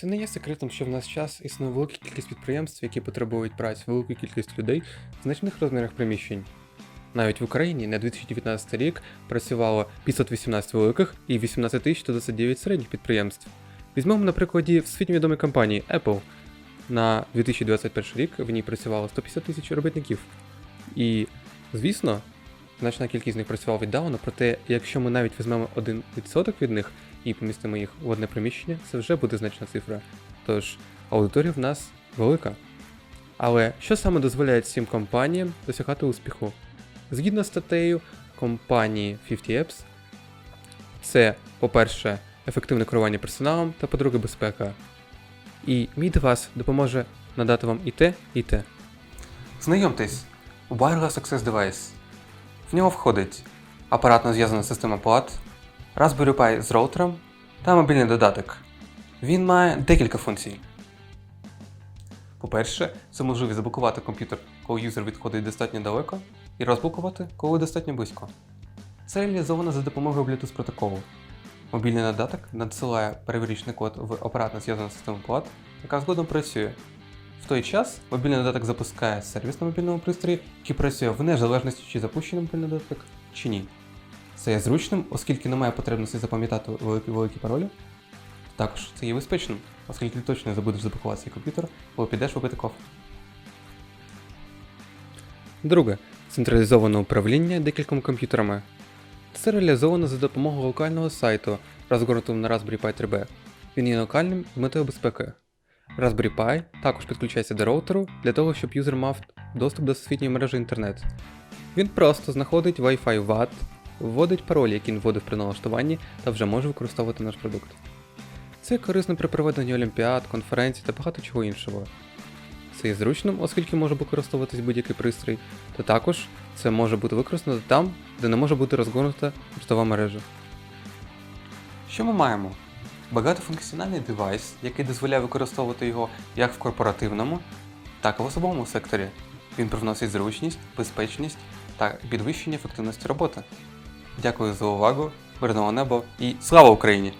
Це не є секретом, що в наш час існує велика кількість підприємств, які потребують праць велику кількість людей в значних розмірах приміщень. Навіть в Україні на 2019 рік працювало 518 великих і 18 129 середніх підприємств. Візьмемо на прикладі всесвітньо відомої компанії Apple. На 2021 рік в ній працювало 150 тисяч робітників. І, звісно, значна кількість з них працювала віддалено, проте якщо ми навіть візьмемо 1% від них і помістимо їх в одне приміщення, це вже буде значна цифра. Тож, аудиторія в нас велика. Але що саме дозволяє цим компаніям досягати успіху? Згідно з статтею компанії 50 Apps, це, по-перше, ефективне керування персоналом та, по-друге, безпека. І мій девайс допоможе надати вам і те, і те. Знайомтесь, Wireless Access Device. В нього входить апаратно зв'язана система плат, Raspberry Pi з роутером та мобільний додаток. Він має декілька функцій. По-перше, це можливість заблокувати комп'ютер, коли юзер відходить достатньо далеко, і розблокувати, коли достатньо близько. Це реалізовано за допомогою Bluetooth протоколу. Мобільний додаток надсилає перевірочний код в апаратно зв'язану систему плат, яка згодом працює. В той час мобільний додаток запускає сервіс на мобільному пристрої, який працює в незалежності, чи запущений мобільний додаток, чи ні. Це є зручним, оскільки немає потребності запам'ятати великі паролі. Також це є безпечним, оскільки ти точно не забудеш заблокувати свій комп'ютер, коли підеш випити кофе. Друге. Централізоване управління декількома комп'ютерами. Це реалізовано за допомогою локального сайту, розгорнутого на Raspberry Pi 3B. Він є локальним з метою безпеки. Raspberry Pi також підключається до роутеру для того, щоб юзер мав доступ до всесвітньої мережі інтернет. Він просто знаходить Wi-Fi WAT, вводить пароль, який він вводив при налаштуванні, та вже може використовувати наш продукт. Це корисно при проведенні олімпіад, конференцій та багато чого іншого. Це є зручним, оскільки може використовуватись будь-який пристрій, та також це може бути використано там, де не може бути розгорнута поштова мережа. Що ми маємо? Багатофункціональний девайс, який дозволяє використовувати його як в корпоративному, так і в особовому секторі. Він привносить зручність, безпечність та підвищення ефективності роботи. Дякую за увагу, мирного неба і слава Україні!